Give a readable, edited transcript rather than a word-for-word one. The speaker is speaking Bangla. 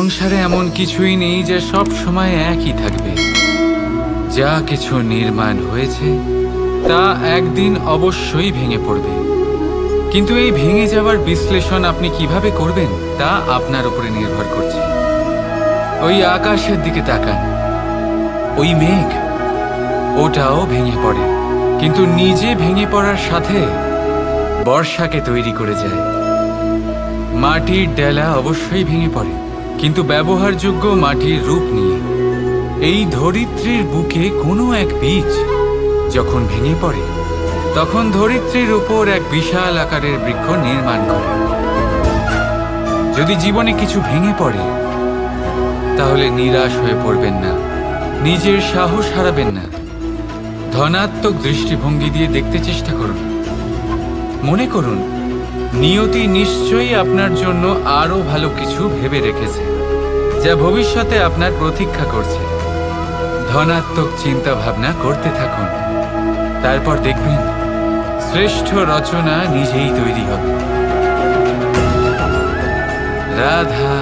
সংসারে এমন কিছুই নেই যে সব সময় একই থাকবে। যা কিছু নির্মাণ হয়েছে তা একদিন অবশ্যই ভেঙে পড়বে, কিন্তু এই ভেঙে যাওয়ার বিশ্লেষণ আপনি কিভাবে করবেন তা আপনার উপরে নির্ভর করছে। ওই আকাশের দিকে তাকান, ওই মেঘ, ওটাও ভেঙে পড়ে, কিন্তু নিজে ভেঙে পড়ার সাথে বর্ষাকে তৈরি করে যায়। মাটির ডেলা অবশ্যই ভেঙে পড়ে, কিন্তু ব্যবহারযোগ্য মাটির রূপ নিয়ে। এই ধরিত্রীর বুকে কোনো এক বীজ যখন ভেঙে পড়ে, তখন ধরিত্রীর উপর এক বিশাল আকারের বৃক্ষ নির্মাণ করে। যদি জীবনে কিছু ভেঙে পড়ে, তাহলে নিরাশ হয়ে পড়বেন না, নিজের সাহস হারাবেন না। ধনাত্মক দৃষ্টিভঙ্গি দিয়ে দেখতে চেষ্টা করুন। মনে করুন, নিয়তি নিশ্চয়ই আপনার জন্য আরো ভালো কিছু ভেবে রেখেছে, যা ভবিষ্যতে আপনার প্রতীক্ষা করছে। ধনাত্মক চিন্তা ভাবনা করতে থাকুন, তারপর দেখবেন শ্রেষ্ঠ রচনা নিজেই তৈরি হবে। রাধা।